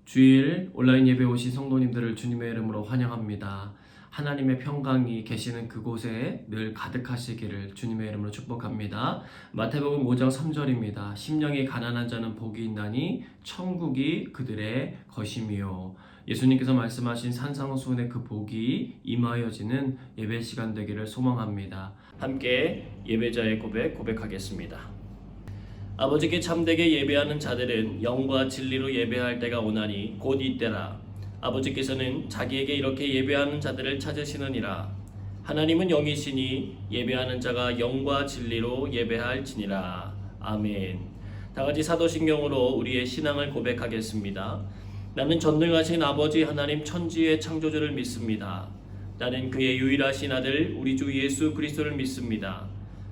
주일 온라인 예배 오신 성도님들을 주님의 이름으로 환영합니다. 하나님의 평강이 계시는 그곳에 늘 가득하시기를 주님의 이름으로 축복합니다. 마태복음 5장 3절입니다. 심령이 가난한 자는 복이 있나니 천국이 그들의 것임이요. 예수님께서 말씀하신 산상수훈의 그 복이 임하여지는 예배 시간 되기를 소망합니다. 함께 예배자의 고백하겠습니다. 아버지께 참되게 예배하는 자들은 영과 진리로 예배할 때가 오나니 곧 이때라. 아버지께서는 자기에게 이렇게 예배하는 자들을 찾으시느니라. 하나님은 영이시니 예배하는 자가 영과 진리로 예배할지니라. 아멘. 다같이 사도신경으로 우리의 신앙을 고백하겠습니다. 나는 전능하신 아버지 하나님 천지의 창조주를 믿습니다. 나는 그의 유일하신 아들 우리 주 예수 그리스도를 믿습니다.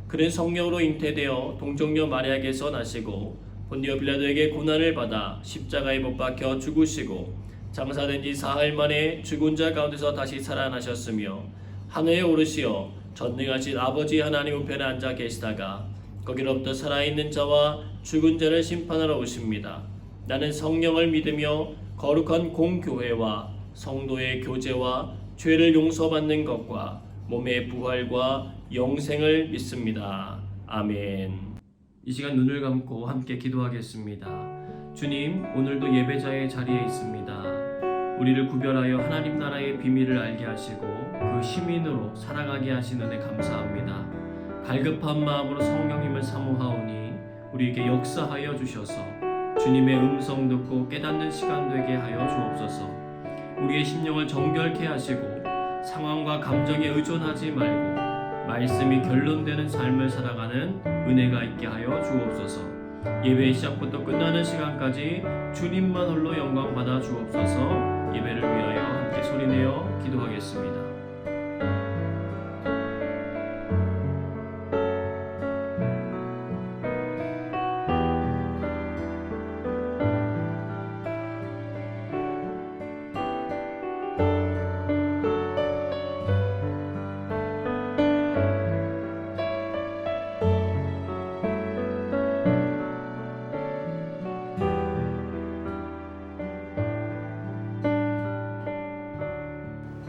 그는 성령으로 잉태되어 동정녀 마리아에게서 나시고 본디오 빌라도에게 고난을 받아 십자가에 못 박혀 죽으시고 장사된 지 사흘 만에 죽은 자 가운데서 다시 살아나셨으며 하늘에 오르시어 전능하신 아버지 하나님 우편에 앉아 계시다가 거기로부터 살아있는 자와 죽은 자를 심판하러 오십니다. 나는 성령을 믿으며 거룩한 공교회와 성도의 교제와 죄를 용서받는 것과 몸의 부활과 영생을 믿습니다. 아멘. 이 시간 눈을 감고 함께 기도하겠습니다. 주님, 오늘도 예배자의 자리에 있습니다. 우리를 구별하여 하나님 나라의 비밀을 알게 하시고 그 시민으로 살아가게 하신 은혜 감사합니다. 갈급한 마음으로 성령님을 사모하오니 우리에게 역사하여 주셔서 주님의 음성 듣고 깨닫는 시간 되게 하여 주옵소서. 우리의 심령을 정결케 하시고 상황과 감정에 의존하지 말고 말씀이 결론되는 삶을 살아가는 은혜가 있게 하여 주옵소서. 예배의 시작부터 끝나는 시간까지 주님만 홀로 영광 받아 주옵소서. 예배를 위하여 함께 소리내어 기도하겠습니다.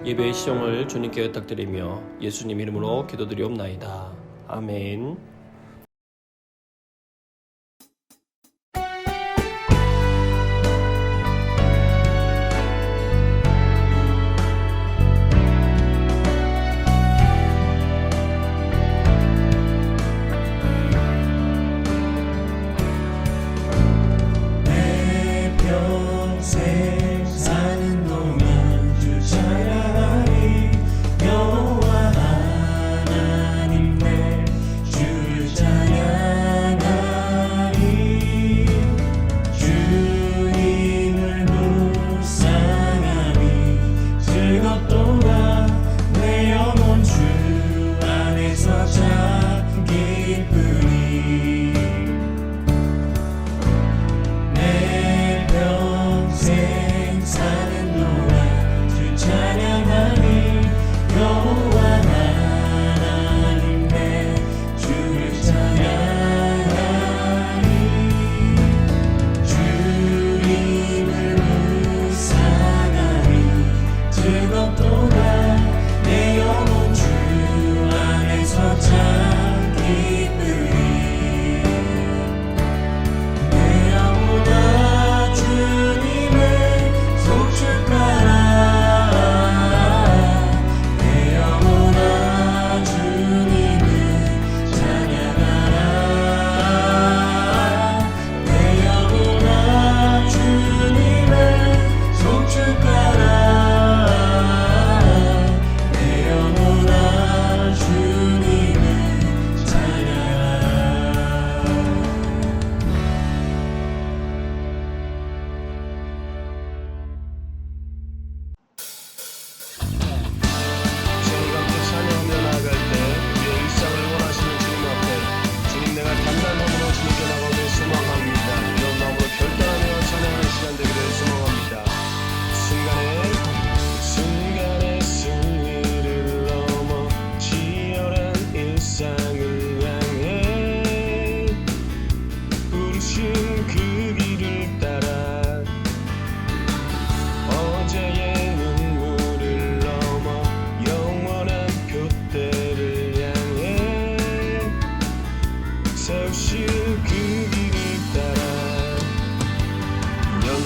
예배의 시종을 주님께 부탁드리며 예수님 이름으로 기도드리옵나이다. 아멘. 내 평생 사는 동안 주 찬양하리. 여호와 하나님 내 주를 찬양하리. 주님을 묵상하니 즐겁도다. 내 영혼 주 안에서 참 기쁘니. 내 평생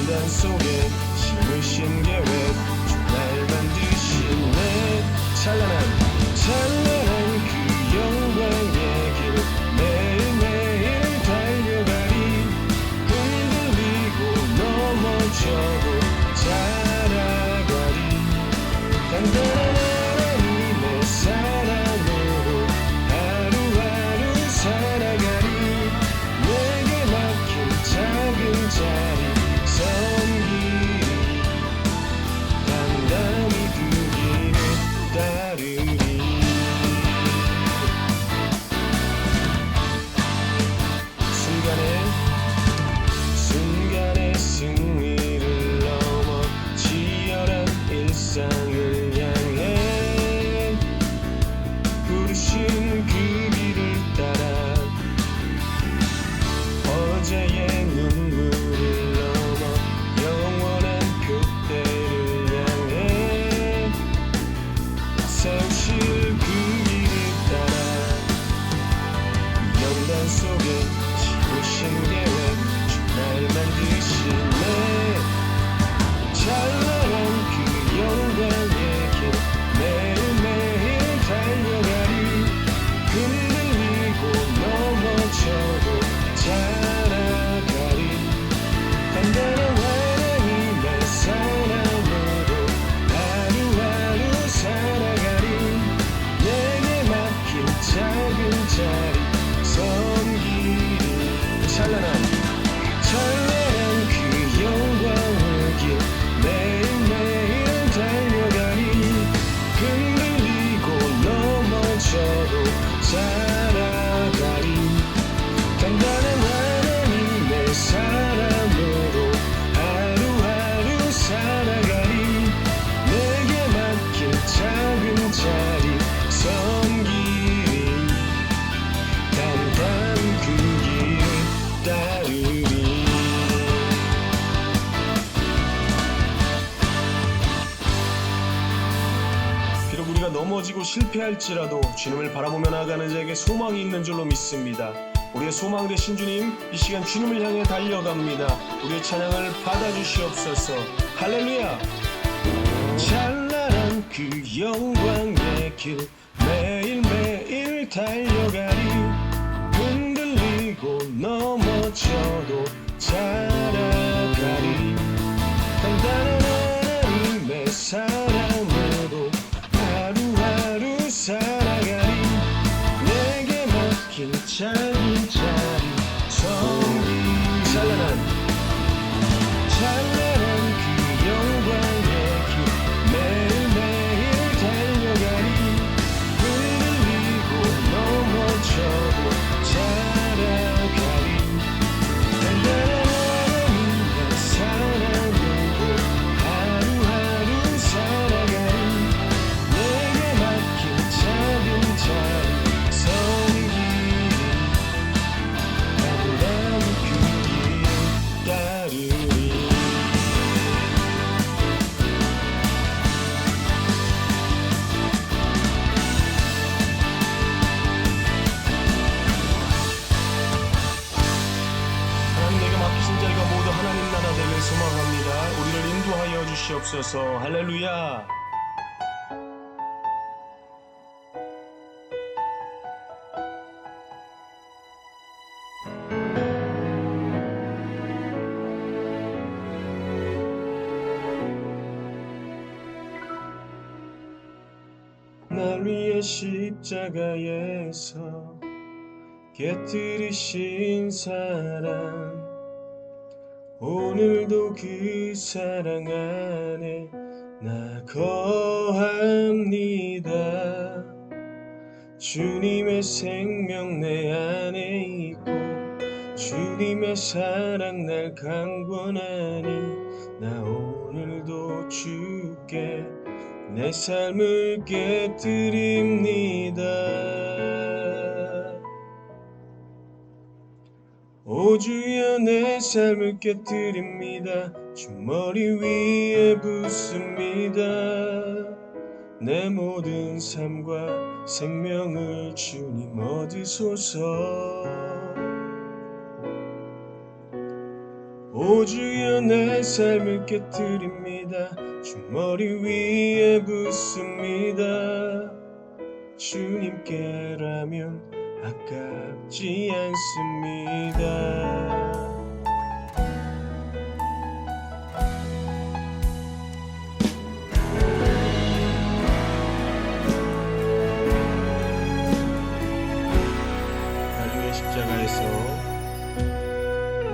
연단 속에 심으신 계획 주 날 만드신 내 찬란한 그 영광의 길 매일매일 달려가리 흔들리고 넘어져도 자라가리 단단한 하나님의 사랑으로 하루하루 살아가리 내게 막힌 작은 자리 섬기리 담담히 그 길을 따르리 순간의 승리를 넘어 치열한 일상을 향해 부르신 그 길을 따라 어제의 눈물을 넘어 영원한 그때를 향해 세우실 그 길을 따라 연단 속에 지으신 계획 날 만드신 내 찬란한 그 영광의 길 매일매일 달려가리 흔들리고 넘어져도 자라가리 단단한 하나님의 사랑으로 하루하루 살아가리 내게 막힌 작은 자리 섬기리 찬란한 그 영광의 길 매일매일 달려가리 흔들리고 넘어져도 자라가리 단단한 하나님의 사랑으로 하루하루 살아가리 내게 막힌 작은 자리 섬기리 담담히 그 길을 따르리 비록 우리가 넘어지고 실패할지라도 주님을 바라보며 나아가는 자에게 소망이 있는 줄로 믿습니다. 우리의 소망 되신 주님, 이 시간 주님을 향해 달려갑니다. 우리의 찬양을 받아주시옵소서. 할렐루야. 찬란한 그 영광의 길 매일매일 달려가리 흔들리고 넘어져도 자라가리 단단한 하나님의 사랑으로 하루하루 살아가리 내게 막힌 작은 자리 섬기 찬란한 그 영광의 길 매일매일 달려가리 흔들리고 넘어져도 자라가리 단단한 하나님의 사랑으로 하루하루 살아가리 내게 막힌 작은 자리 섬기리 담담히 그 길 따르리 하나님 내게 맡기신 자리가 모두 하나님 나라 되길 소망합니다. 우리를 인도하여 주시옵소서. 할렐루야. 날 위해 십자가에서 깨뜨리신 사랑 오늘도 그 사랑 안에 나 거합니다. 주님의 생명 내 안에 있고 주님의 사랑 날 강권하니 나 오늘도 주께 내 삶을 깨뜨립니다. 오 주여 내 삶을 깨뜨립니다. 주 머리 위에 붓습니다. 내 모든 삶과 생명을 주님 얻으소서. 오 주여 내 삶을 깨뜨립니다. 주머니 위에 붓습니다. 주님께라면 아깝지 않습니다.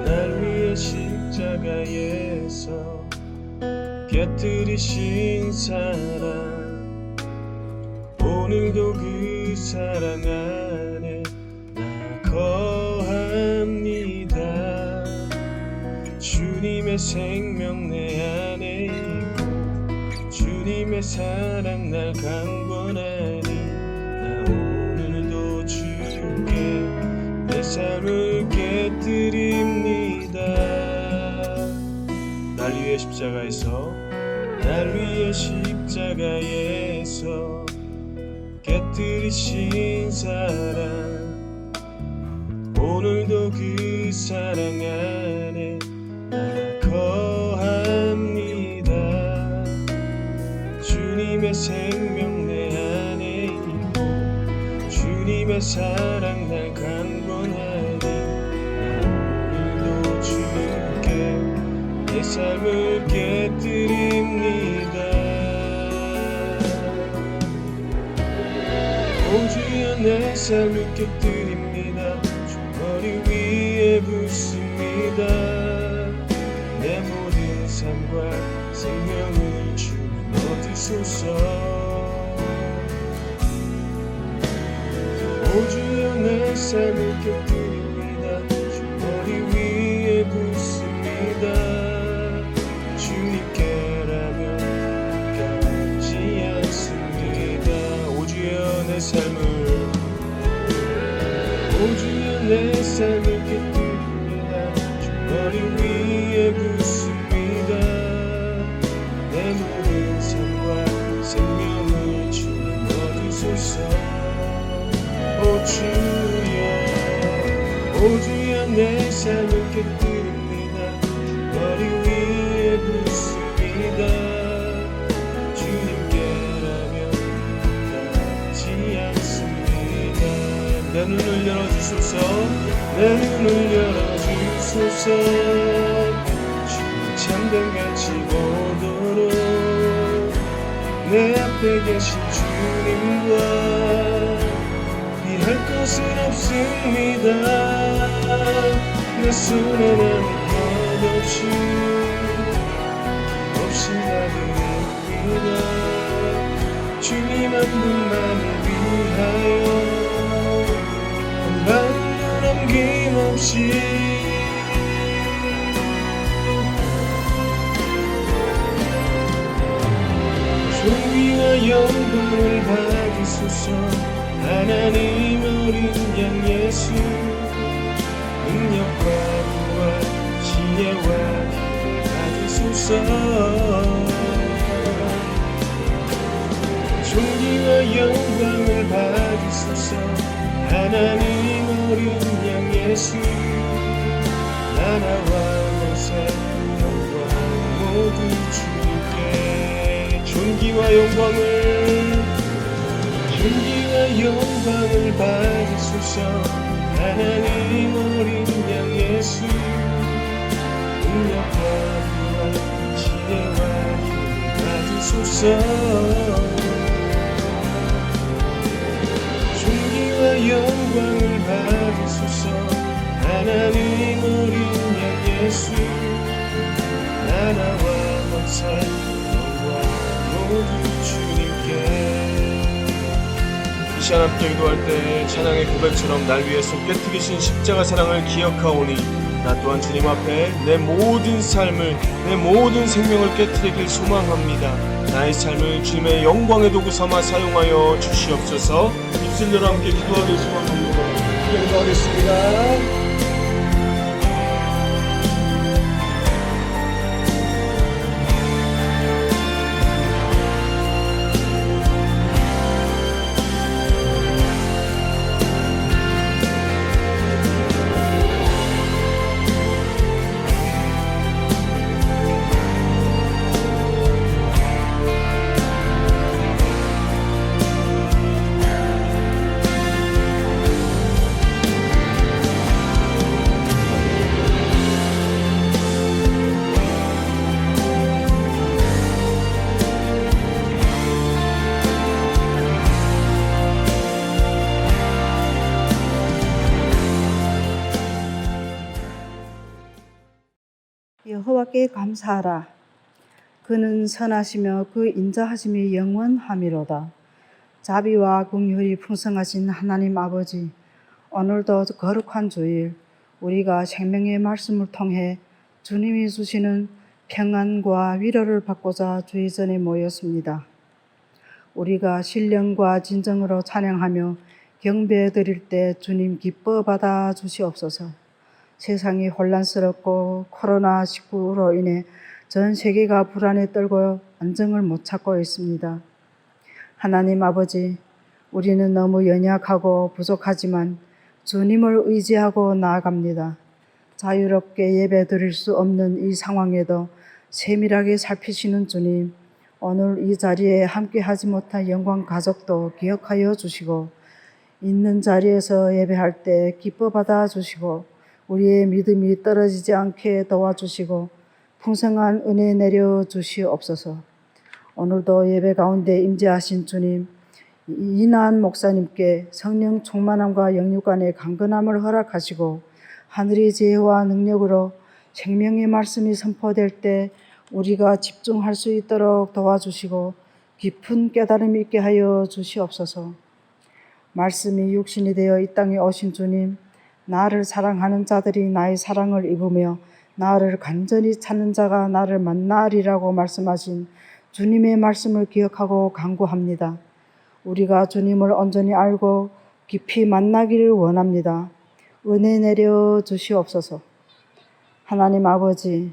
날 위해 십자가에서 깨뜨리신 사랑, 오늘도 그 사랑 안에 나 거합니다. 주님의 생명 내 안에 있고 주님의 사랑 날 강권하니 나 오늘도 주께 내 삶을 깨뜨립니다. 날 위해 십자가에서 깨뜨리신 사랑, 오늘도 그 사랑 안에 나 거합니다. 주님의 생명 내 안에 있고 주님의 사랑 날 강권하니 나 오늘도 주께 내 삶을 깨뜨립니다. 오 주여 내 삶을 깨뜨립니다. 주머니 위에 붓습니다. 내 모든 삶과 생명을 주님 얻으소서. 오 주여 내 삶을 깨뜨립니다. 주머니 위에 붓습니다. 주님께라면 아깝지 않습니다. 오 주여 내 삶을 깨뜨립니다. 주머니 위에 붓습니다. 내 모든 삶과 생명을 주님 얻으소서. 오 주여 내 삶을 깨뜨립니다. 머리 위에 붓습니다. 주님께라면 아깝지 않습니다. 내 눈을 열어주소서. 내 눈을 열어주소서. 주님 참된같이 보도록 내 앞에 계신 주님과 할 것은 없습니다. 내 손에는 것 없이 나드립니다. 주님 한 분만을 위하여 한 발로 남김없이 존귀와 영광을 받으소서. 하나님 어린 양 예수, 능력과 부활 지혜와 힘을 받으소서. 존귀와 영광을 받으소서. 하나님 어린 양 예수, 나라와 권세 영광 모두 주님께. 존귀와 영광을 받으소서. 하나님 어린 양 예수, 능력과 부활 지혜와 힘을 받으소서. 존귀와 영광을 받으소서. 하나님 어린 양 예수, 나라와 권세 영광 모두 주님께. 이 시간 함께 기도할 때 찬양의 고백처럼 날 위해서 깨뜨리신 십자가 사랑을 기억하오니 나 또한 주님 앞에 내 모든 삶을, 내 모든 생명을 깨뜨리길 소망합니다. 나의 삶을 주님의 영광의 도구 삼아 사용하여 주시옵소서. 입술로 함께 기도하길 소망합니다. 기도하겠습니다. 여호와께 감사하라. 그는 선하시며 그 인자하심이 영원하미로다. 자비와 긍휼이 풍성하신 하나님 아버지, 오늘도 거룩한 주일 우리가 생명의 말씀을 통해 주님이 주시는 평안과 위로를 받고자 주의 전에 모였습니다. 우리가 신령과 진정으로 찬양하며 경배 드릴 때 주님 기뻐 받아 주시옵소서. 세상이 혼란스럽고 코로나19로 인해 전 세계가 불안에 떨고 안정을 못 찾고 있습니다. 하나님 아버지, 우리는 너무 연약하고 부족하지만 주님을 의지하고 나아갑니다. 자유롭게 예배 드릴 수 없는 이 상황에도 세밀하게 살피시는 주님, 오늘 이 자리에 함께하지 못한 영광 가족도 기억하여 주시고 있는 자리에서 예배할 때 기뻐 받아 주시고 우리의 믿음이 떨어지지 않게 도와주시고 풍성한 은혜 내려 주시옵소서. 오늘도 예배 가운데 임재하신 주님, 이난 목사님께 성령 충만함과 영육간의 강건함을 허락하시고 하늘의 지혜와 능력으로 생명의 말씀이 선포될 때 우리가 집중할 수 있도록 도와주시고 깊은 깨달음이 있게 하여 주시옵소서. 말씀이 육신이 되어 이 땅에 오신 주님, 나를 사랑하는 자들이 나의 사랑을 입으며 나를 간절히 찾는 자가 나를 만나리라고 말씀하신 주님의 말씀을 기억하고 간구합니다. 우리가 주님을 온전히 알고 깊이 만나기를 원합니다. 은혜 내려 주시옵소서. 하나님 아버지,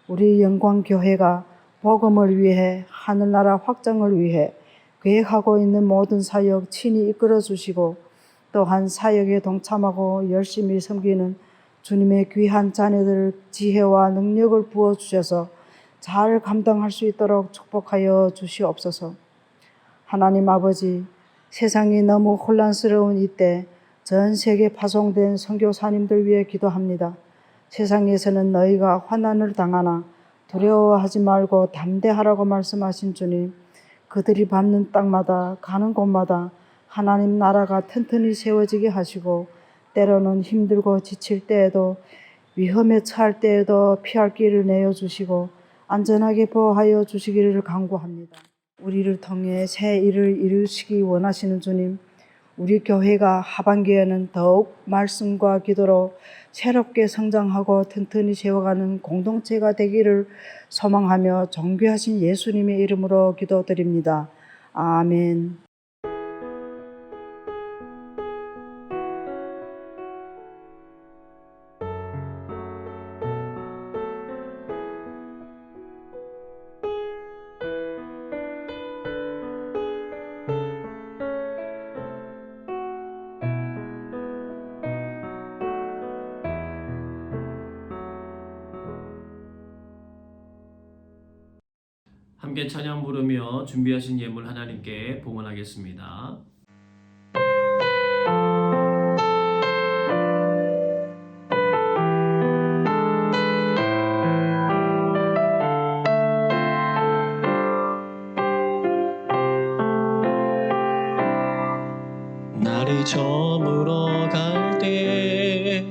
우리 영광교회가 복음을 위해 하늘나라 확장을 위해 계획하고 있는 모든 사역 친히 이끌어 주시고 또한 사역에 동참하고 열심히 섬기는 주님의 귀한 자녀들 지혜와 능력을 부어주셔서 잘 감당할 수 있도록 축복하여 주시옵소서. 하나님 아버지, 세상이 너무 혼란스러운 이때 전 세계 파송된 선교사님들 위해 기도합니다. 세상에서는 너희가 환난을 당하나 두려워하지 말고 담대하라고 말씀하신 주님, 그들이 밟는 땅마다 가는 곳마다 하나님 나라가 튼튼히 세워지게 하시고 때로는 힘들고 지칠 때에도 위험에 처할 때에도 피할 길을 내어주시고 안전하게 보호하여 주시기를 간구합니다. 우리를 통해 새 일을 이루시기 원하시는 주님, 우리 교회가 하반기에는 더욱 말씀과 기도로 새롭게 성장하고 튼튼히 세워가는 공동체가 되기를 소망하며 존귀하신 예수님의 이름으로 기도드립니다. 아멘. 함께 찬양 부르며 준비하신 예물 하나님께 봉헌하겠습니다. 날이 저물어 갈 때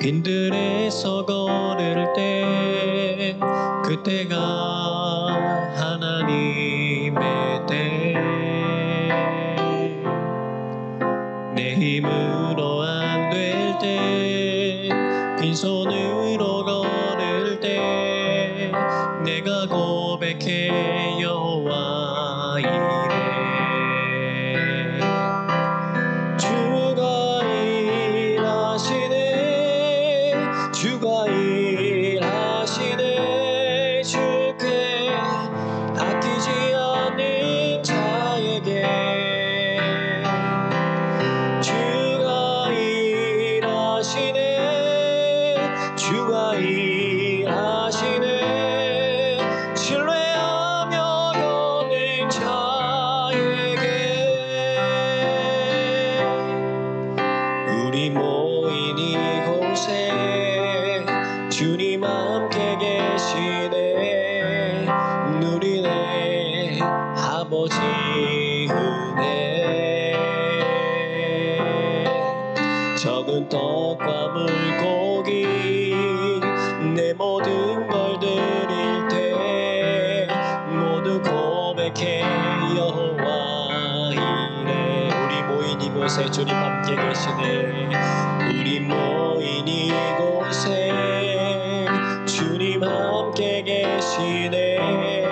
빈들에서 걸을 때 그때가 하나님의 때 내 힘으로 안 될 때 빈손으로 걸을 때 내가 고백해 여호와 이래 주가 일하시네 주께 아끼지 않는 자에게 주가 일하시네 주가 일하시네 신뢰하며 걷는 자에게 우리 모인 이곳에 주님 함께 계시네 누리네 아버지 은혜 적은 떡과 물고기 내 모든 걸 고백해 여호와 이래. 우리 모인 이곳에 주님 함께 계시네. 우리 모인 이곳에 주님 함께 계시네.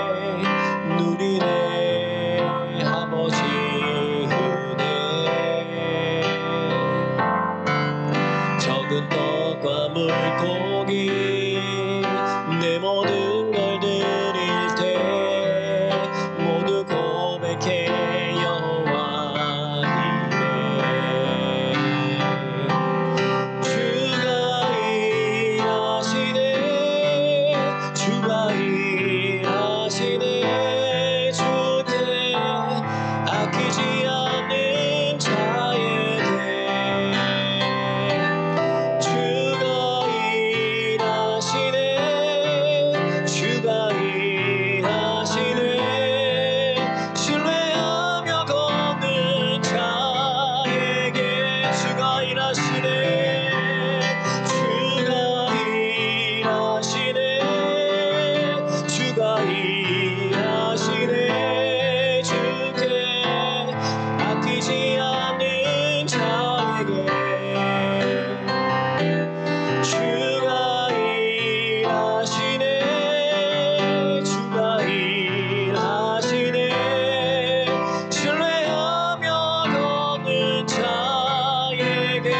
누리네 아버지 은혜. 적은 떡과 물고기 내 모든 걸 드릴 때 모두 고백해 여호와 이래. 주가 일하시네. 주가 일하시네. 주께 아끼지 않는 자에게 주가 일하시네. 주가 일하시네. 신뢰하며 걷는 자에게 주가 일하시네. 주가 일하시네. 주가 일하시네. 주께 아끼지 않는 자에게 주가 일하시네. 주가 일하시네. 신뢰하며 걷는 자에게.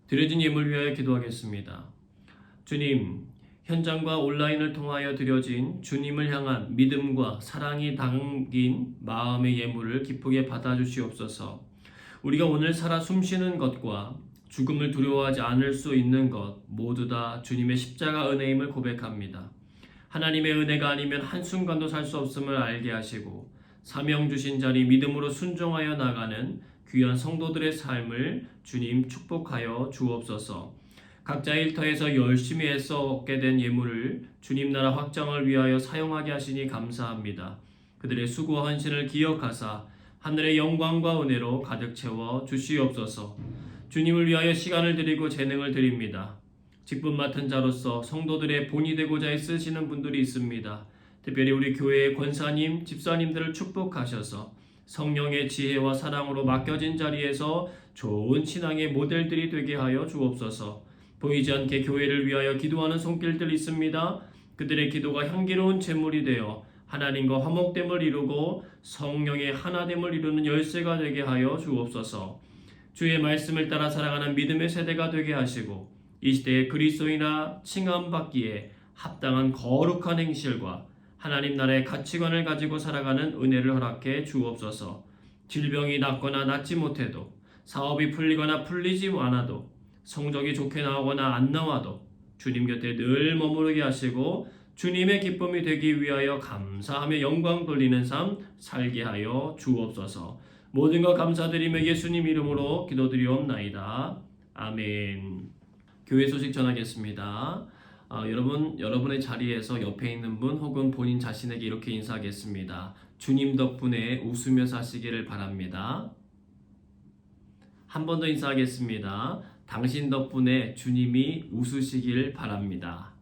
드려진 예물 위하여 기도하겠습니다. 주님, 현장과 온라인을 통하여 드려진 주님을 향한 믿음과 사랑이 담긴 마음의 예물을 기쁘게 받아주시옵소서. 우리가 오늘 살아 숨쉬는 것과 죽음을 두려워하지 않을 수 있는 것 모두 다 주님의 십자가 은혜임을 고백합니다. 하나님의 은혜가 아니면 한순간도 살 수 없음을 알게 하시고 사명 주신 자리 믿음으로 순종하여 나가는 귀한 성도들의 삶을 주님 축복하여 주옵소서. 각자 일터에서 열심히 애써 얻게 된 예물을 주님 나라 확장을 위하여 사용하게 하시니 감사합니다. 그들의 수고와 헌신을 기억하사 하늘의 영광과 은혜로 가득 채워 주시옵소서. 주님을 위하여 시간을 드리고 재능을 드립니다. 직분 맡은 자로서 성도들의 본이 되고자 애쓰시는 분들이 있습니다. 특별히 우리 교회의 권사님, 집사님들을 축복하셔서 성령의 지혜와 사랑으로 맡겨진 자리에서 좋은 신앙의 모델들이 되게 하여 주옵소서. 보이지 않게 교회를 위하여 기도하는 손길들 있습니다. 그들의 기도가 향기로운 제물이 되어 하나님과 화목됨을 이루고 성령의 하나됨을 이루는 열쇠가 되게 하여 주옵소서. 주의 말씀을 따라 살아가는 믿음의 세대가 되게 하시고 이 시대에 그리스도인이라 칭함받기에 합당한 거룩한 행실과 하나님 나라의 가치관을 가지고 살아가는 은혜를 허락해 주옵소서. 질병이 낫거나 낫지 못해도 사업이 풀리거나 풀리지 않아도 성적이 좋게 나오거나 안 나와도 주님 곁에 늘 머무르게 하시고 주님의 기쁨이 되기 위하여 감사하며 영광 돌리는 삶 살게 하여 주옵소서. 모든 것 감사드리며 예수님 이름으로 기도드리옵나이다. 아멘. 교회 소식 전하겠습니다. 여러분의 자리에서 옆에 있는 분 혹은 본인 자신에게 이렇게 인사하겠습니다. 주님 덕분에 웃으며 사시기를 바랍니다. 한 번 더 인사하겠습니다. 당신 덕분에 주님이 웃으시길 바랍니다.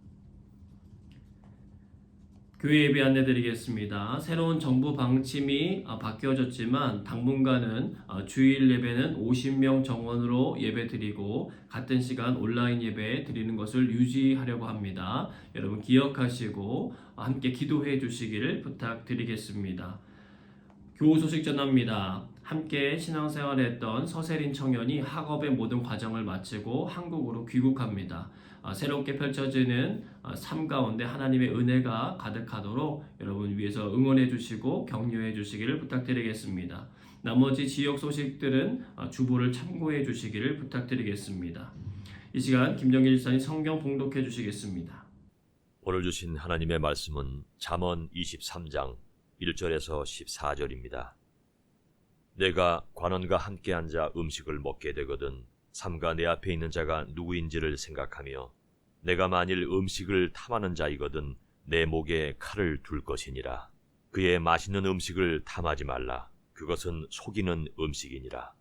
교회 예배 안내드리겠습니다. 새로운 정부 방침이 바뀌어졌지만 당분간은 주일 예배는 50명 정원으로 예배 드리고 같은 시간 온라인 예배 드리는 것을 유지하려고 합니다. 여러분 기억하시고 함께 기도해 주시기를 부탁드리겠습니다. 교우 소식 전합니다. 함께 신앙생활을 했던 서세린 청년이 학업의 모든 과정을 마치고 한국으로 귀국합니다. 새롭게 펼쳐지는 삶 가운데 하나님의 은혜가 가득하도록 여러분 위해서 응원해 주시고 격려해 주시기를 부탁드리겠습니다. 나머지 지역 소식들은 주보를 참고해 주시기를 부탁드리겠습니다. 이 시간 김정길 집사님 성경 봉독해 주시겠습니다. 오늘 주신 하나님의 말씀은 잠언 23장 1절에서 14절입니다. 내가 관원과 함께 앉아 음식을 먹게 되거든 삼가 내 앞에 있는 자가 누구인지를 생각하며 내가 만일 음식을 탐하는 자이거든 내 목에 칼을 둘 것이니라. 그의 맛있는 음식을 탐하지 말라. 그것은 속이는 음식이니라.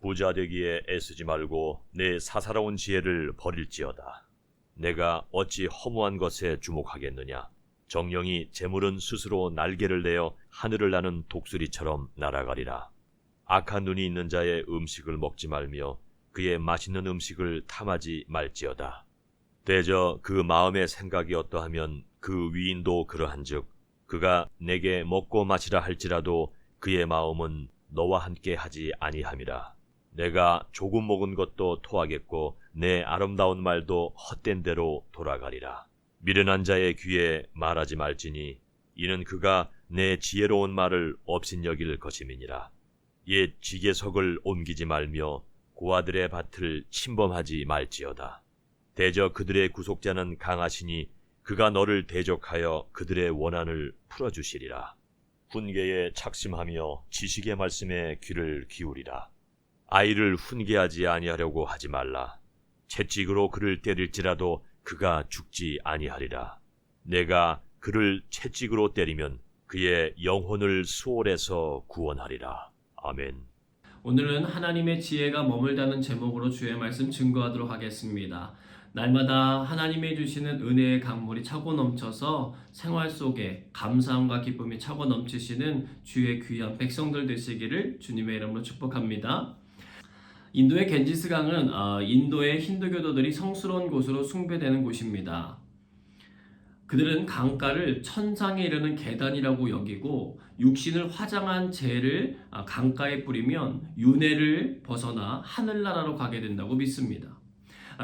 부자 되기에 애쓰지 말고 내 사사로운 지혜를 버릴지어다. 내가 어찌 허무한 것에 주목하겠느냐. 정령이 재물은 스스로 날개를 내어 하늘을 나는 독수리처럼 날아가리라. 악한 눈이 있는 자의 음식을 먹지 말며 그의 맛있는 음식을 탐하지 말지어다. 대저 그 마음의 생각이 어떠하면 그 위인도 그러한즉 그가 내게 먹고 마시라 할지라도 그의 마음은 너와 함께 하지 아니함이라. 내가 조금 먹은 것도 토하겠고 내 아름다운 말도 헛된 대로 돌아가리라. 미련한 자의 귀에 말하지 말지니 이는 그가 내 지혜로운 말을 업신여길 것임이니라. 옛 지게석을 옮기지 말며 고아들의 밭을 침범하지 말지어다. 대저 그들의 구속자는 강하시니 그가 너를 대적하여 그들의 원한을 풀어주시리라. 훈계에 착심하며 지식의 말씀에 귀를 기울이라. 아이를 훈계하지 아니하려고 하지 말라. 채찍으로 그를 때릴지라도 그가 죽지 아니하리라. 내가 그를 채찍으로 때리면 그의 영혼을 수월에서 구원하리라. 아멘. 오늘은 하나님의 지혜가 머물다는 제목으로 주의 말씀 증거하도록 하겠습니다. 날마다 하나님이 주시는 은혜의 강물이 차고 넘쳐서 생활 속에 감사함과 기쁨이 차고 넘치시는 주의 귀한 백성들 되시기를 주님의 이름으로 축복합니다. 인도의 겐지스 강은 인도의 힌두교도들이 성스러운 곳으로 숭배되는 곳입니다. 그들은 강가를 천상에 이르는 계단이라고 여기고 육신을 화장한 재를 강가에 뿌리면 윤회를 벗어나 하늘나라로 가게 된다고 믿습니다.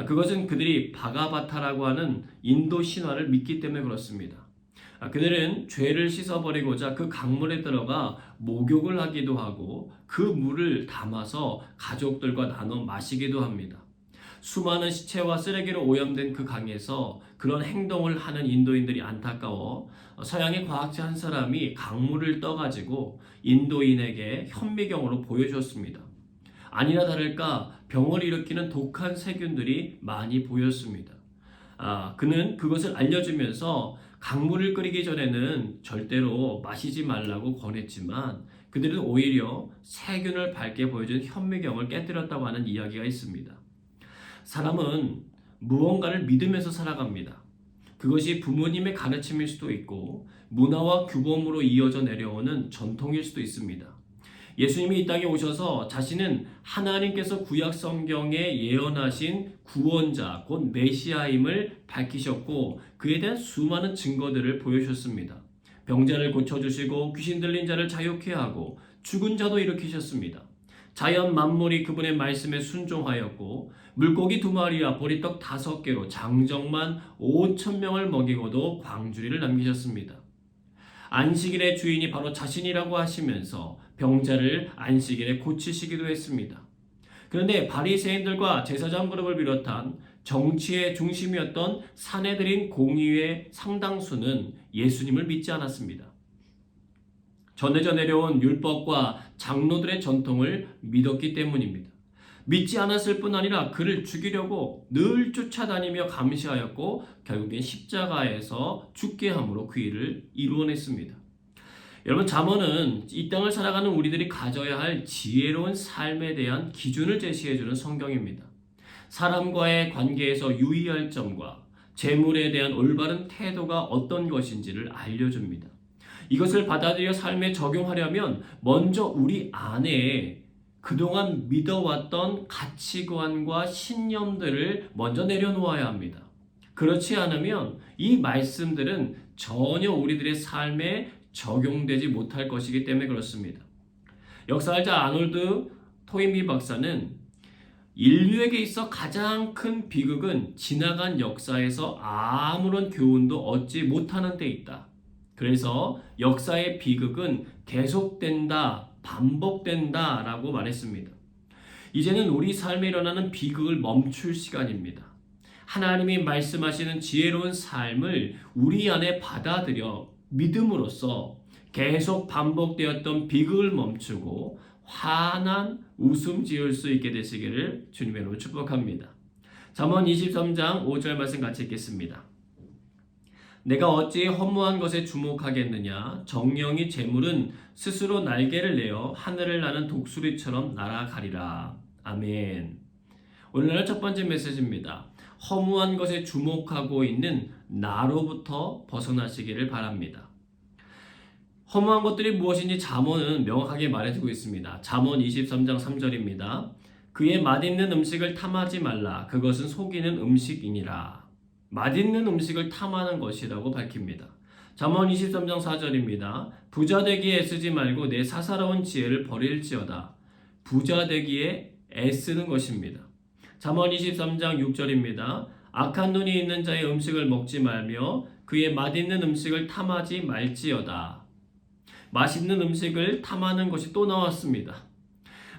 그것은 그들이 바가바타라고 하는 인도 신화를 믿기 때문에 그렇습니다. 그들은 죄를 씻어버리고자 그 강물에 들어가 목욕을 하기도 하고 그 물을 담아서 가족들과 나눠 마시기도 합니다. 수많은 시체와 쓰레기로 오염된 그 강에서 그런 행동을 하는 인도인들이 안타까워 서양의 과학자 한 사람이 강물을 떠가지고 인도인에게 현미경으로 보여주었습니다. 아니나 다를까 병을 일으키는 독한 세균들이 많이 보였습니다. 그는 그것을 알려주면서 강물을 끓이기 전에는 절대로 마시지 말라고 권했지만 그들은 오히려 세균을 밝게 보여준 현미경을 깨뜨렸다고 하는 이야기가 있습니다. 사람은 무언가를 믿으면서 살아갑니다. 그것이 부모님의 가르침일 수도 있고 문화와 규범으로 이어져 내려오는 전통일 수도 있습니다. 예수님이 이 땅에 오셔서 자신은 하나님께서 구약 성경에 예언하신 구원자 곧 메시아임을 밝히셨고 그에 대한 수많은 증거들을 보여주셨습니다. 병자를 고쳐주시고 귀신 들린 자를 자유케 하고 죽은 자도 일으키셨습니다. 자연 만물이 그분의 말씀에 순종하였고 물고기 2마리와 보리떡 5개로 장정만 5,000명을 먹이고도 광주리를 남기셨습니다. 안식일의 주인이 바로 자신이라고 하시면서 병자를 안식일에 고치시기도 했습니다. 그런데 바리새인들과 제사장 그룹을 비롯한 정치의 중심이었던 사내들인 공의의 상당수는 예수님을 믿지 않았습니다. 전해져 내려온 율법과 장로들의 전통을 믿었기 때문입니다. 믿지 않았을 뿐 아니라 그를 죽이려고 늘 쫓아다니며 감시하였고 결국엔 십자가에서 죽게 함으로 그 일을 이루어냈습니다. 여러분, 잠언은 이 땅을 살아가는 우리들이 가져야 할 지혜로운 삶에 대한 기준을 제시해주는 성경입니다. 사람과의 관계에서 유의할 점과 재물에 대한 올바른 태도가 어떤 것인지를 알려줍니다. 이것을 받아들여 삶에 적용하려면 먼저 우리 안에 그동안 믿어왔던 가치관과 신념들을 먼저 내려놓아야 합니다. 그렇지 않으면 이 말씀들은 전혀 우리들의 삶에 적용되지 못할 것이기 때문에 그렇습니다. 역사학자 아놀드 토인비 박사는 인류에게 있어 가장 큰 비극은 지나간 역사에서 아무런 교훈도 얻지 못하는 데 있다. 그래서 역사의 비극은 계속된다, 반복된다 라고 말했습니다. 이제는 우리 삶에 일어나는 비극을 멈출 시간입니다. 하나님이 말씀하시는 지혜로운 삶을 우리 안에 받아들여 믿음으로써 계속 반복되었던 비극을 멈추고 환한 웃음 지을 수 있게 되시기를 주님의 이름으로 축복합니다. 잠언 23장 5절 말씀 같이 읽겠습니다. 내가 어찌 허무한 것에 주목하겠느냐. 정령이 재물은 스스로 날개를 내어 하늘을 나는 독수리처럼 날아가리라. 아멘. 오늘날 첫 번째 메시지입니다. 허무한 것에 주목하고 있는 나로부터 벗어나시기를 바랍니다. 허무한 것들이 무엇인지 잠언은 명확하게 말해주고 있습니다. 잠언 23장 3절입니다. 그의 맛있는 음식을 탐하지 말라. 그것은 속이는 음식이니라. 맛있는 음식을 탐하는 것이라고 밝힙니다. 잠언 23장 4절입니다. 부자 되기에 애쓰지 말고 내 사사로운 지혜를 버릴지어다. 부자 되기에 애쓰는 것입니다. 잠언 23장 6절입니다. 악한 눈이 있는 자의 음식을 먹지 말며 그의 맛있는 음식을 탐하지 말지어다. 맛있는 음식을 탐하는 것이 또 나왔습니다.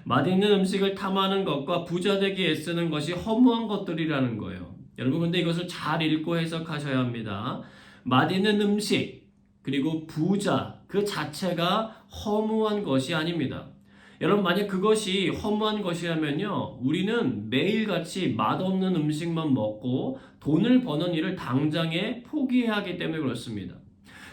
맛있는 음식을 탐하는 것과 부자 되기에 애쓰는 것이 허무한 것들이라는 거예요. 여러분 근데 이것을 잘 읽고 해석하셔야 합니다. 맛있는 음식 그리고 부자 그 자체가 허무한 것이 아닙니다. 여러분 만약 그것이 허무한 것이라면요 우리는 매일같이 맛없는 음식만 먹고 돈을 버는 일을 당장에 포기해야 하기 때문에 그렇습니다.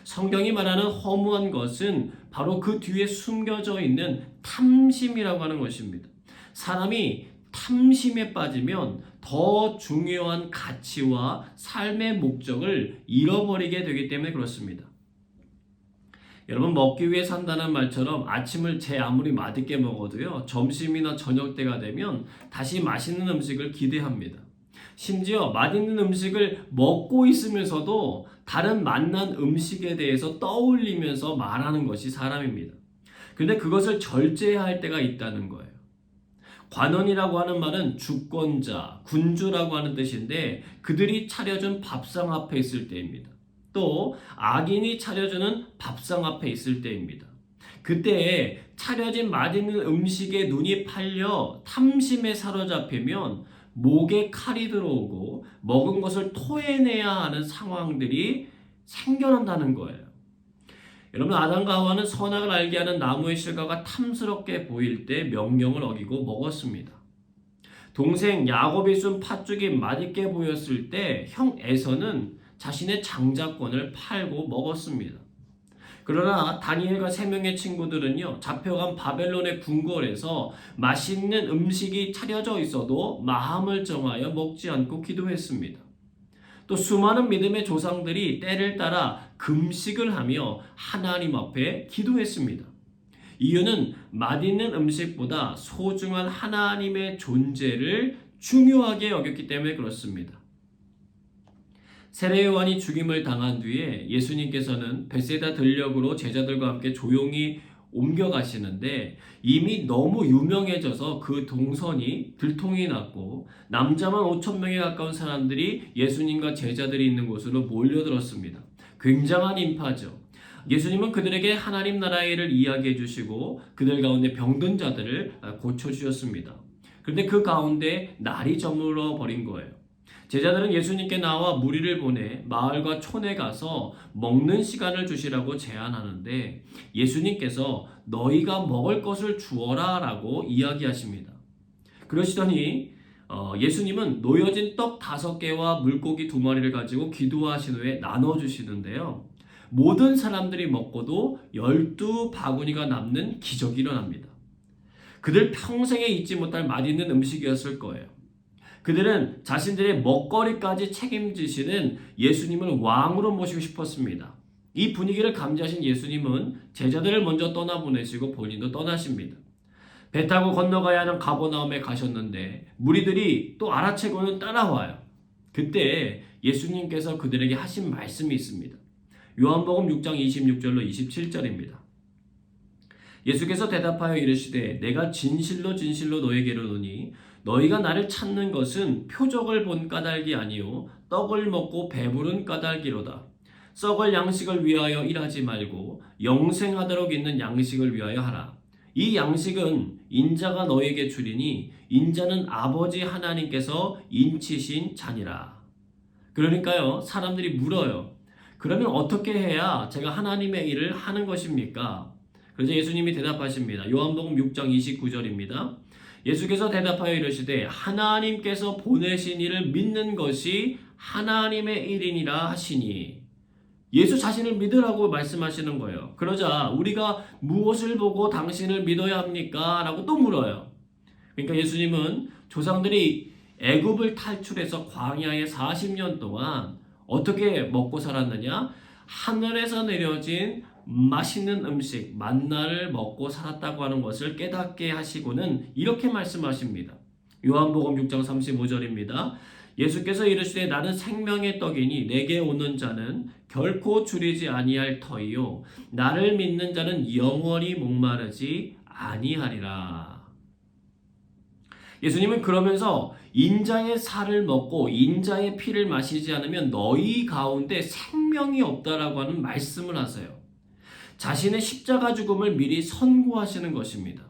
성경이 말하는 허무한 것은 바로 그 뒤에 숨겨져 있는 탐심이라고 하는 것입니다. 사람이 탐심에 빠지면 더 중요한 가치와 삶의 목적을 잃어버리게 되기 때문에 그렇습니다. 여러분 먹기 위해 산다는 말처럼 아침을 제 아무리 맛있게 먹어도요 점심이나 저녁 때가 되면 다시 맛있는 음식을 기대합니다. 심지어 맛있는 음식을 먹고 있으면서도 다른 맛난 음식에 대해서 떠올리면서 말하는 것이 사람입니다. 그런데 그것을 절제해야 할 때가 있다는 거예요. 관원이라고 하는 말은 주권자, 군주라고 하는 뜻인데 그들이 차려준 밥상 앞에 있을 때입니다. 또 악인이 차려주는 밥상 앞에 있을 때입니다. 그때 차려진 맛있는 음식에 눈이 팔려 탐심에 사로잡히면 목에 칼이 들어오고 먹은 것을 토해내야 하는 상황들이 생겨난다는 거예요. 여러분 아담과 하와는 선악을 알게 하는 나무의 실과가 탐스럽게 보일 때 명령을 어기고 먹었습니다. 동생 야곱이 쏜 팥죽이 맛있게 보였을 때 형 에서는 자신의 장자권을 팔고 먹었습니다. 그러나 다니엘과 세 명의 친구들은요 잡혀간 바벨론의 궁궐에서 맛있는 음식이 차려져 있어도 마음을 정하여 먹지 않고 기도했습니다. 또 수많은 믿음의 조상들이 때를 따라 금식을 하며 하나님 앞에 기도했습니다. 이유는 맛있는 음식보다 소중한 하나님의 존재를 중요하게 여겼기 때문에 그렇습니다. 세례 요한이 죽임을 당한 뒤에 예수님께서는 베세다 들녘으로 제자들과 함께 조용히 옮겨가시는데 이미 너무 유명해져서 그 동선이 들통이 났고 남자만 5,000명에 가까운 사람들이 예수님과 제자들이 있는 곳으로 몰려들었습니다. 굉장한 인파죠. 예수님은 그들에게 하나님 나라의 일을 이야기해 주시고 그들 가운데 병든 자들을 고쳐주셨습니다. 그런데 그 가운데 날이 저물어 버린 거예요. 제자들은 예수님께 나와 무리를 보내 마을과 촌에 가서 먹는 시간을 주시라고 제안하는데 예수님께서 너희가 먹을 것을 주어라 라고 이야기하십니다. 그러시더니 예수님은 놓여진 떡 5개와 물고기 2마리를 가지고 기도하신 후에 나눠주시는데요. 모든 사람들이 먹고도 12바구니가 남는 기적이 일어납니다. 그들 평생에 잊지 못할 맛있는 음식이었을 거예요. 그들은 자신들의 먹거리까지 책임지시는 예수님을 왕으로 모시고 싶었습니다. 이 분위기를 감지하신 예수님은 제자들을 먼저 떠나보내시고 본인도 떠나십니다. 배 타고 건너가야 하는 가버나움에 가셨는데 무리들이 또 알아채고는 따라와요. 그때 예수님께서 그들에게 하신 말씀이 있습니다. 요한복음 6장 26절로 27절입니다. 예수께서 대답하여 이르시되 내가 진실로 진실로 너에게 이르노니 너희가 나를 찾는 것은 표적을 본 까닭이 아니요 떡을 먹고 배부른 까닭이로다. 썩을 양식을 위하여 일하지 말고 영생하도록 있는 양식을 위하여 하라. 이 양식은 인자가 너에게 주리니 인자는 아버지 하나님께서 인치신 자니라. 그러니까요 사람들이 물어요. 그러면 어떻게 해야 제가 하나님의 일을 하는 것입니까? 그래서 예수님이 대답하십니다. 요한복음 6장 29절입니다. 예수께서 대답하여 이르시되 하나님께서 보내신 이를 믿는 것이 하나님의 일이니라 하시니 예수 자신을 믿으라고 말씀하시는 거예요. 그러자 우리가 무엇을 보고 당신을 믿어야 합니까? 라고 또 물어요. 그러니까 예수님은 조상들이 애굽을 탈출해서 광야에 40년 동안 어떻게 먹고 살았느냐? 하늘에서 내려진 맛있는 음식 만나를 먹고 살았다고 하는 것을 깨닫게 하시고는 이렇게 말씀하십니다. 요한복음 6장 35절입니다. 예수께서 이르시되 나는 생명의 떡이니 내게 오는 자는 결코 줄이지 아니할 터이요 나를 믿는 자는 영원히 목마르지 아니하리라. 예수님은 그러면서 인자의 살을 먹고 인자의 피를 마시지 않으면 너희 가운데 생명이 없다라고 하는 말씀을 하세요. 자신의 십자가 죽음을 미리 선고하시는 것입니다.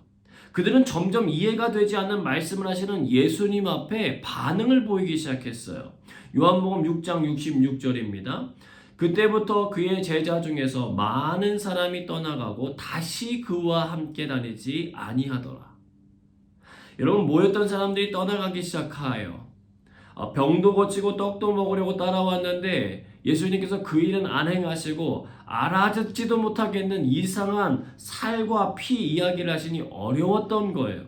그들은 점점 이해가 되지 않는 말씀을 하시는 예수님 앞에 반응을 보이기 시작했어요. 요한복음 6장 66절입니다. 그때부터 그의 제자 중에서 많은 사람이 떠나가고 다시 그와 함께 다니지 아니하더라. 여러분, 모였던 사람들이 떠나가기 시작하여 병도 고치고 떡도 먹으려고 따라왔는데 예수님께서 그 일은 안 행하시고 알아듣지도 못하겠는 이상한 살과 피 이야기를 하시니 어려웠던 거예요.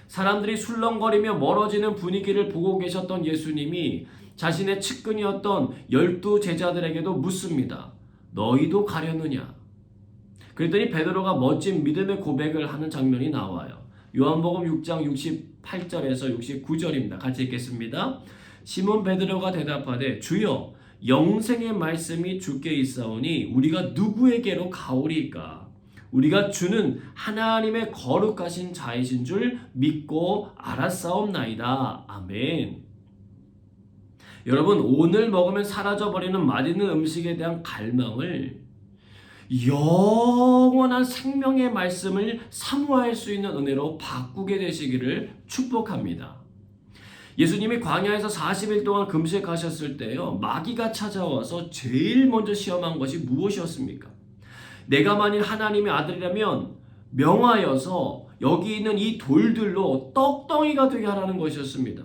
사람들이 술렁거리며 멀어지는 분위기를 보고 계셨던 예수님이 자신의 측근이었던 12 제자들에게도 묻습니다. 너희도 가려느냐? 그랬더니 베드로가 멋진 믿음의 고백을 하는 장면이 나와요. 요한복음 6장 68절에서 69절입니다. 같이 읽겠습니다. 시몬 베드로가 대답하되 주여 영생의 말씀이 주께 있사오니 우리가 누구에게로 가오리이까? 우리가 주는 하나님의 거룩하신 자이신 줄 믿고 알았사옵나이다. 아멘. 여러분, 오늘 먹으면 사라져버리는 맛있는 음식에 대한 갈망을 영원한 생명의 말씀을 사모할 수 있는 은혜로 바꾸게 되시기를 축복합니다. 예수님이 광야에서 40일 동안 금식하셨을 때요, 마귀가 찾아와서 제일 먼저 시험한 것이 무엇이었습니까? 내가 만일 하나님의 아들이라면 명하여서 여기 있는 이 돌들로 떡덩이가 되게 하라는 것이었습니다.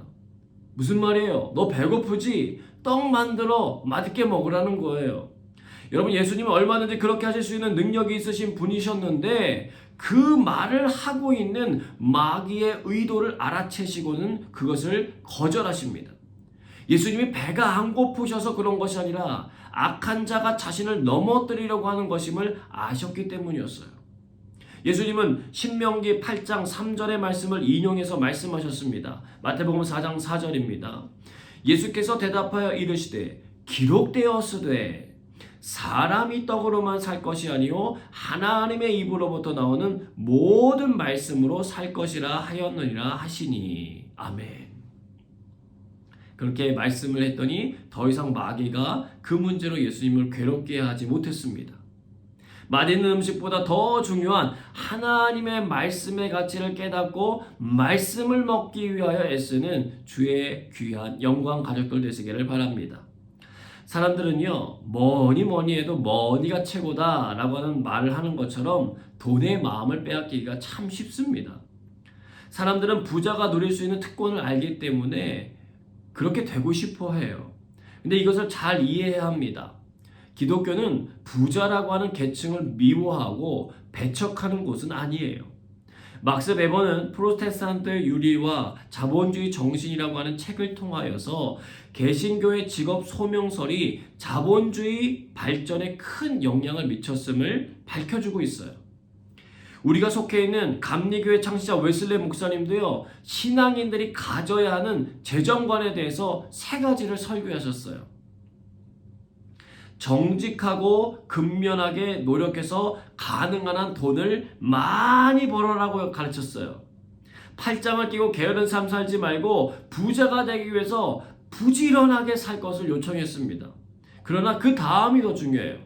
무슨 말이에요? 너 배고프지? 떡 만들어 맛있게 먹으라는 거예요. 여러분, 예수님은 얼마든지 그렇게 하실 수 있는 능력이 있으신 분이셨는데 그 말을 하고 있는 마귀의 의도를 알아채시고는 그것을 거절하십니다. 예수님이 배가 안 고프셔서 그런 것이 아니라 악한 자가 자신을 넘어뜨리려고 하는 것임을 아셨기 때문이었어요. 예수님은 신명기 8장 3절의 말씀을 인용해서 말씀하셨습니다. 마태복음 4장 4절입니다. 예수께서 대답하여 이르시되 기록되었으되 사람이 떡으로만 살 것이 아니요 하나님의 입으로부터 나오는 모든 말씀으로 살 것이라 하였느니라 하시니. 아멘. 그렇게 말씀을 했더니 더 이상 마귀가 그 문제로 예수님을 괴롭게 하지 못했습니다. 맛있는 음식보다 더 중요한 하나님의 말씀의 가치를 깨닫고 말씀을 먹기 위하여 애쓰는 주의 귀한 영광 가족들 되시기를 바랍니다. 사람들은요, 뭐니 해도 머니가 최고다 라고 하는 말을 하는 것처럼 돈의 마음을 빼앗기기가 참 쉽습니다. 사람들은 부자가 누릴 수 있는 특권을 알기 때문에 그렇게 되고 싶어 해요. 근데 이것을 잘 이해해야 합니다. 기독교는 부자라고 하는 계층을 미워하고 배척하는 곳은 아니에요. 막스 베버는 프로테스탄트의 유리와 자본주의 정신이라고 하는 책을 통하여서 개신교의 직업 소명설이 자본주의 발전에 큰 영향을 미쳤음을 밝혀주고 있어요. 우리가 속해 있는 감리교회 창시자 웨슬레 목사님도요, 신앙인들이 가져야 하는 재정관에 대해서 3가지를 설교하셨어요. 정직하고 근면하게 노력해서 가능한 한 돈을 많이 벌어라고 가르쳤어요. 팔짱을 끼고 게으른 삶 살지 말고 부자가 되기 위해서 부지런하게 살 것을 요청했습니다. 그러나 그 다음이 더 중요해요.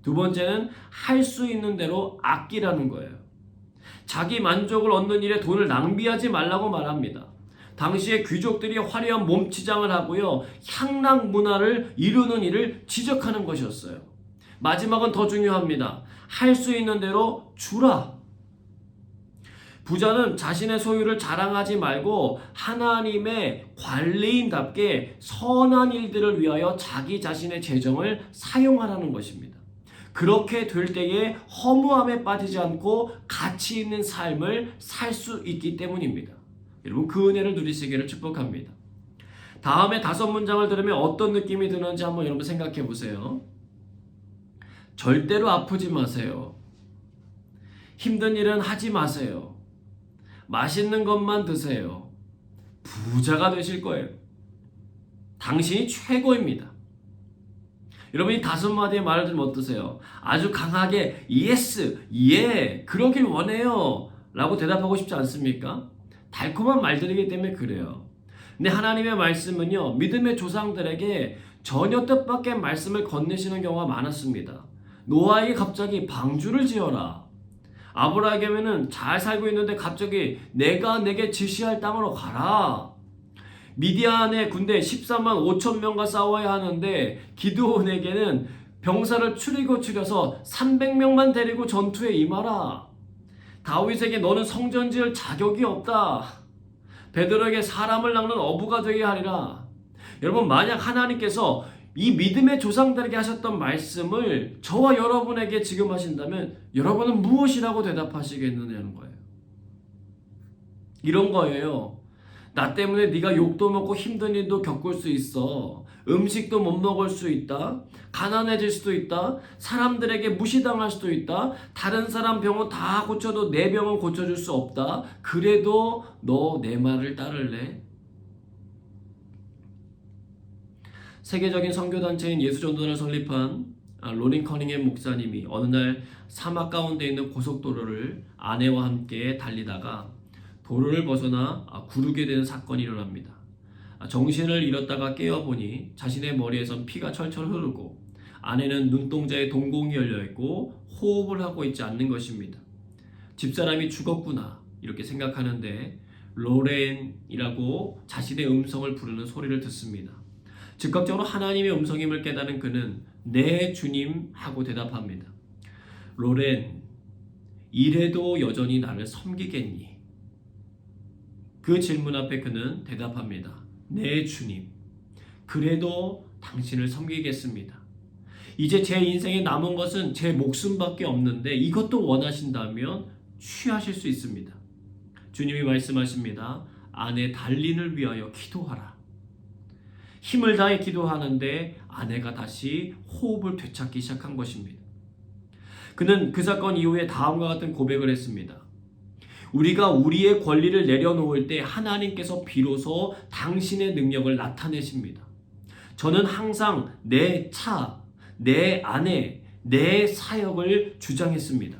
2번째는 할 수 있는 대로 아끼라는 거예요. 자기 만족을 얻는 일에 돈을 낭비하지 말라고 말합니다. 당시에 귀족들이 화려한 몸치장을 하고요, 향락 문화를 이루는 일을 지적하는 것이었어요. 마지막은 더 중요합니다. 할 수 있는 대로 주라. 부자는 자신의 소유를 자랑하지 말고 하나님의 관리인답게 선한 일들을 위하여 자기 자신의 재정을 사용하라는 것입니다. 그렇게 될 때에 허무함에 빠지지 않고 가치 있는 삶을 살 수 있기 때문입니다. 여러분 그 은혜를 누리시기를 축복합니다. 다음에 5문장을 들으면 어떤 느낌이 드는지 한번 여러분 생각해 보세요. 절대로 아프지 마세요. 힘든 일은 하지 마세요. 맛있는 것만 드세요. 부자가 되실 거예요. 당신이 최고입니다. 여러분 이 5마디의 말을 들으면 어떠세요? 아주 강하게 예스, 예, 그러길 원해요 라고 대답하고 싶지 않습니까? 달콤한 말들이기 때문에 그래요. 근데 하나님의 말씀은요, 믿음의 조상들에게 전혀 뜻밖의 말씀을 건네시는 경우가 많았습니다. 노아에게 갑자기 방주를 지어라. 아브라함에게는 잘 살고 있는데 갑자기 내가 내게 지시할 땅으로 가라. 미디안의 군대 14만 5천 명과 싸워야 하는데 기드온에게는 병사를 추려서 300명만 데리고 전투에 임하라. 다윗에게 너는 성전 지을 자격이 없다. 베드로에게 사람을 낚는 어부가 되게 하리라. 여러분 만약 하나님께서 이 믿음의 조상들에게 하셨던 말씀을 저와 여러분에게 지금 하신다면 여러분은 무엇이라고 대답하시겠느냐는 거예요. 이런 거예요. 나 때문에 네가 욕도 먹고 힘든 일도 겪을 수 있어. 음식도 못 먹을 수 있다. 가난해질 수도 있다. 사람들에게 무시당할 수도 있다. 다른 사람 병은 다 고쳐도 내 병은 고쳐줄 수 없다. 그래도 너 내 말을 따를래? 세계적인 선교단체인 예수전도단을 설립한 로린 커닝햄 목사님이 어느 날 사막 가운데 있는 고속도로를 아내와 함께 달리다가 도로를 벗어나 구르게 되는 사건이 일어납니다. 정신을 잃었다가 깨어보니 자신의 머리에선 피가 철철 흐르고 아내는 눈동자에 동공이 열려있고 호흡을 하고 있지 않는 것입니다. 집사람이 죽었구나 이렇게 생각하는데 로렌이라고 자신의 음성을 부르는 소리를 듣습니다. 즉각적으로 하나님의 음성임을 깨달은 그는 네 주님 하고 대답합니다. 로렌, 이래도 여전히 나를 섬기겠니? 그 질문 앞에 그는 대답합니다. 네 주님, 그래도 당신을 섬기겠습니다. 이제 제 인생에 남은 것은 제 목숨밖에 없는데 이것도 원하신다면 취하실 수 있습니다. 주님이 말씀하십니다. 아내 달린을 위하여 기도하라. 힘을 다해 기도하는데 아내가 다시 호흡을 되찾기 시작한 것입니다. 그는 그 사건 이후에 다음과 같은 고백을 했습니다. 우리가 우리의 권리를 내려놓을 때 하나님께서 비로소 당신의 능력을 나타내십니다. 저는 항상 내 차, 내 아내, 내 사역을 주장했습니다.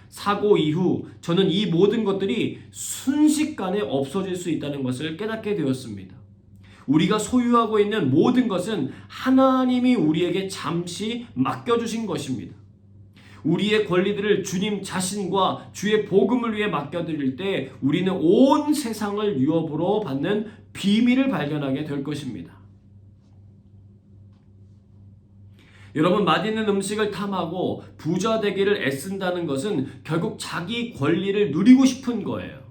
사고 이후 저는 이 모든 것들이 순식간에 없어질 수 있다는 것을 깨닫게 되었습니다. 우리가 소유하고 있는 모든 것은 하나님이 우리에게 잠시 맡겨주신 것입니다. 우리의 권리들을 주님 자신과 주의 복음을 위해 맡겨드릴 때 우리는 온 세상을 유업으로 받는 비밀을 발견하게 될 것입니다. 여러분, 맛있는 음식을 탐하고 부자 되기를 애쓴다는 것은 결국 자기 권리를 누리고 싶은 거예요.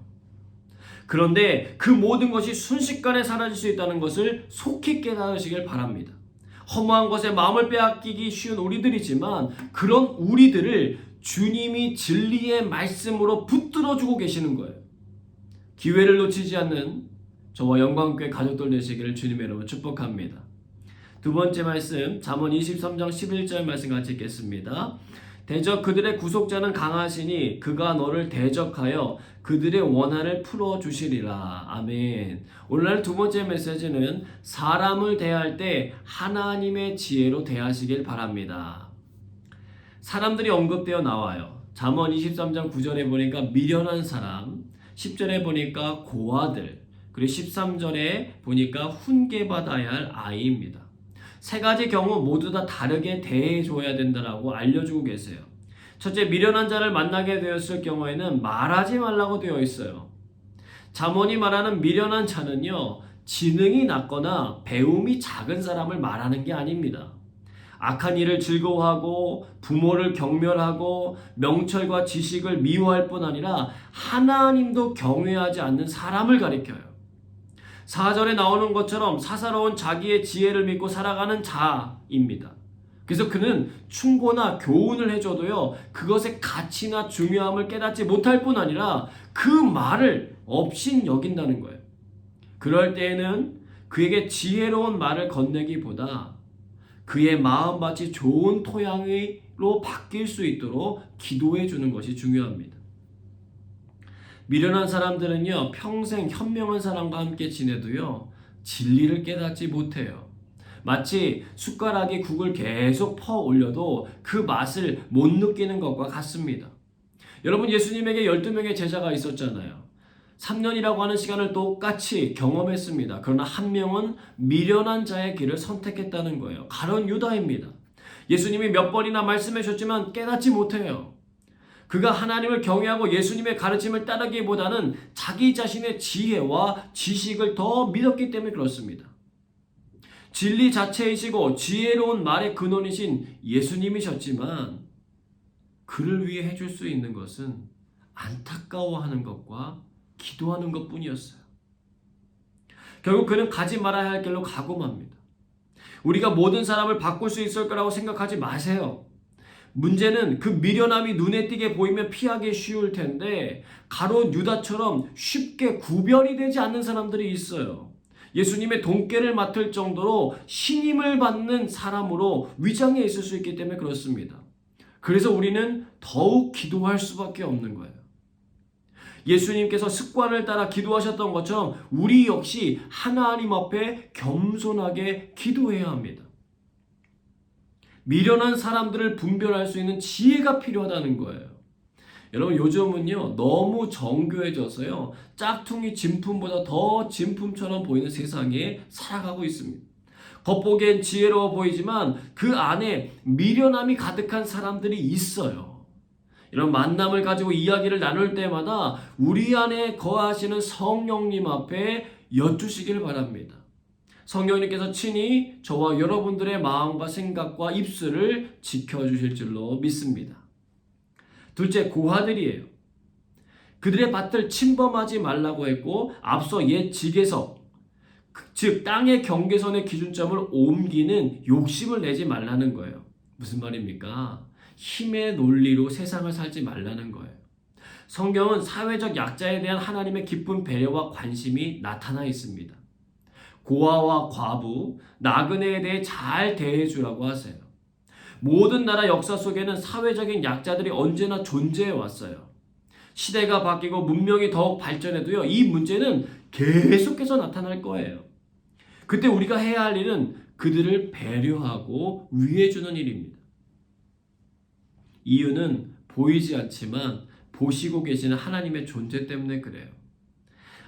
그런데 그 모든 것이 순식간에 사라질 수 있다는 것을 속히 깨달으시길 바랍니다. 허무한 것에 마음을 빼앗기기 쉬운 우리들이지만 그런 우리들을 주님이 진리의 말씀으로 붙들어주고 계시는 거예요. 기회를 놓치지 않는 저와 영광교회 가족들 되시기를 주님의 이름으로 축복합니다. 두 번째 말씀, 잠언 23장 11절 말씀 같이 읽겠습니다. 대적 그들의 구속자는 강하시니 그가 너를 대적하여 그들의 원한을 풀어주시리라. 아멘. 오늘 두 번째 메시지는 사람을 대할 때 하나님의 지혜로 대하시길 바랍니다. 사람들이 언급되어 나와요. 잠언 23장 9절에 보니까 미련한 사람, 10절에 보니까 고아들, 그리고 13절에 보니까 훈계받아야 할 아이입니다. 세 가지 경우 모두 다 다르게 대해줘야 된다라고 알려주고 계세요. 첫째, 미련한 자를 만나게 되었을 경우에는 말하지 말라고 되어 있어요. 잠언이 말하는 미련한 자는요, 지능이 낮거나 배움이 작은 사람을 말하는 게 아닙니다. 악한 일을 즐거워하고 부모를 경멸하고 명철과 지식을 미워할 뿐 아니라 하나님도 경외하지 않는 사람을 가리켜요. 4절에 나오는 것처럼 사사로운 자기의 지혜를 믿고 살아가는 자입니다. 그래서 그는 충고나 교훈을 해줘도요, 그것의 가치나 중요함을 깨닫지 못할 뿐 아니라 그 말을 업신 여긴다는 거예요. 그럴 때에는 그에게 지혜로운 말을 건네기보다 그의 마음밭이 좋은 토양으로 바뀔 수 있도록 기도해 주는 것이 중요합니다. 미련한 사람들은요, 평생 현명한 사람과 함께 지내도요, 진리를 깨닫지 못해요. 마치 숟가락에 국을 계속 퍼 올려도 그 맛을 못 느끼는 것과 같습니다. 여러분, 예수님에게 12명의 제자가 있었잖아요. 3년이라고 하는 시간을 똑같이 경험했습니다. 그러나 한 명은 미련한 자의 길을 선택했다는 거예요. 가룟 유다입니다. 예수님이 몇 번이나 말씀해 주셨지만 깨닫지 못해요. 그가 하나님을 경외하고 예수님의 가르침을 따르기보다는 자기 자신의 지혜와 지식을 더 믿었기 때문에 그렇습니다. 진리 자체이시고 지혜로운 말의 근원이신 예수님이셨지만 그를 위해 해줄 수 있는 것은 안타까워하는 것과 기도하는 것뿐이었어요. 결국 그는 가지 말아야 할 길로 가고 맙니다. 우리가 모든 사람을 바꿀 수 있을 거라고 생각하지 마세요. 문제는 그 미련함이 눈에 띄게 보이면 피하기 쉬울 텐데 가룟 유다처럼 쉽게 구별이 되지 않는 사람들이 있어요. 예수님의 돈깨를 맡을 정도로 신임을 받는 사람으로 위장해 있을 수 있기 때문에 그렇습니다. 그래서 우리는 더욱 기도할 수밖에 없는 거예요. 예수님께서 습관을 따라 기도하셨던 것처럼 우리 역시 하나님 앞에 겸손하게 기도해야 합니다. 미련한 사람들을 분별할 수 있는 지혜가 필요하다는 거예요. 여러분, 요즘은요 너무 정교해져서요 짝퉁이 진품보다 더 진품처럼 보이는 세상에 살아가고 있습니다. 겉보기엔 지혜로워 보이지만 그 안에 미련함이 가득한 사람들이 있어요. 이런 만남을 가지고 이야기를 나눌 때마다 우리 안에 거하시는 성령님 앞에 여쭈시길 바랍니다. 성령님께서 친히 저와 여러분들의 마음과 생각과 입술을 지켜주실 줄로 믿습니다. 둘째, 고아들이에요. 그들의 밭을 침범하지 말라고 했고 앞서 옛 직에서 즉 땅의 경계선의 기준점을 옮기는 욕심을 내지 말라는 거예요. 무슨 말입니까? 힘의 논리로 세상을 살지 말라는 거예요. 성경은 사회적 약자에 대한 하나님의 깊은 배려와 관심이 나타나 있습니다. 고아와 과부, 나그네에 대해 잘 대해주라고 하세요. 모든 나라 역사 속에는 사회적인 약자들이 언제나 존재해 왔어요. 시대가 바뀌고 문명이 더욱 발전해도요, 이 문제는 계속해서 나타날 거예요. 그때 우리가 해야 할 일은 그들을 배려하고 위해주는 일입니다. 이유는 보이지 않지만 보시고 계시는 하나님의 존재 때문에 그래요.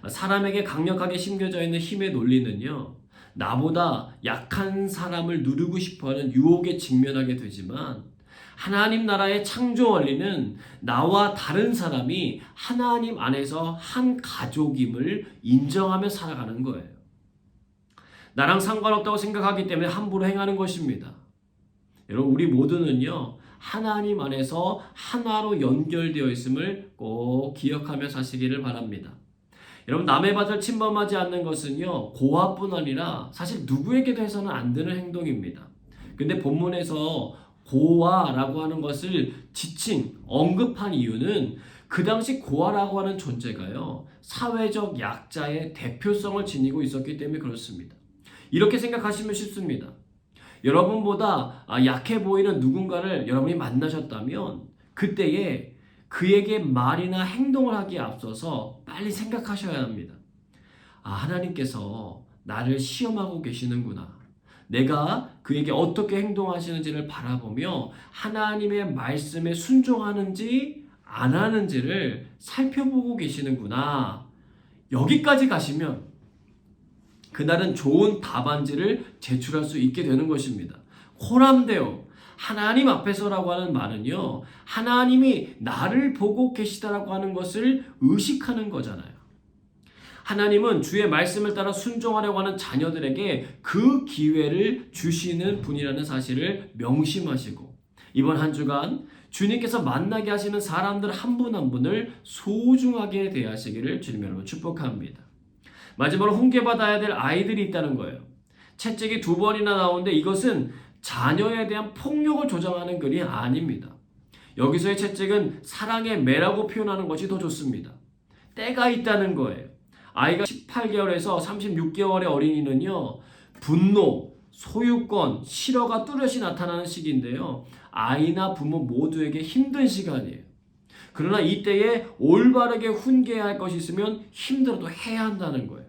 사람에게 강력하게 심겨져 있는 힘의 논리는요, 나보다 약한 사람을 누르고 싶어하는 유혹에 직면하게 되지만 하나님 나라의 창조 원리는 나와 다른 사람이 하나님 안에서 한 가족임을 인정하며 살아가는 거예요. 나랑 상관없다고 생각하기 때문에 함부로 행하는 것입니다. 여러분, 우리 모두는요 하나님 안에서 하나로 연결되어 있음을 꼭 기억하며 사시기를 바랍니다. 여러분, 남의 밭을 침범하지 않는 것은요 고아뿐 아니라 사실 누구에게도 해서는 안 되는 행동입니다. 근데 본문에서 고아라고 하는 것을 지칭, 언급한 이유는 그 당시 고아라고 하는 존재가요 사회적 약자의 대표성을 지니고 있었기 때문에 그렇습니다. 이렇게 생각하시면 쉽습니다. 여러분보다 약해 보이는 누군가를 여러분이 만나셨다면 그때에 그에게 말이나 행동을 하기에 앞서서 빨리 생각하셔야 합니다. 하나님께서 나를 시험하고 계시는구나. 내가 그에게 어떻게 행동하시는지를 바라보며 하나님의 말씀에 순종하는지 안 하는지를 살펴보고 계시는구나. 여기까지 가시면 그날은 좋은 답안지를 제출할 수 있게 되는 것입니다. 호람되어 하나님 앞에서라고 하는 말은요, 하나님이 나를 보고 계시다라고 하는 것을 의식하는 거잖아요. 하나님은 주의 말씀을 따라 순종하려고 하는 자녀들에게 그 기회를 주시는 분이라는 사실을 명심하시고 이번 한 주간 주님께서 만나게 하시는 사람들 한 분 한 분을 소중하게 대하시기를 주님 여러분 축복합니다. 마지막으로 훈계받아야 될 아이들이 있다는 거예요. 채찍이 2번이나 나오는데 이것은 자녀에 대한 폭력을 조장하는 글이 아닙니다. 여기서의 채찍은 사랑의 매라고 표현하는 것이 더 좋습니다. 때가 있다는 거예요. 아이가 18개월에서 36개월의 어린이는요, 분노, 소유권, 실어가 뚜렷이 나타나는 시기인데요. 아이나 부모 모두에게 힘든 시간이에요. 그러나 이때에 올바르게 훈계해야 할 것이 있으면 힘들어도 해야 한다는 거예요.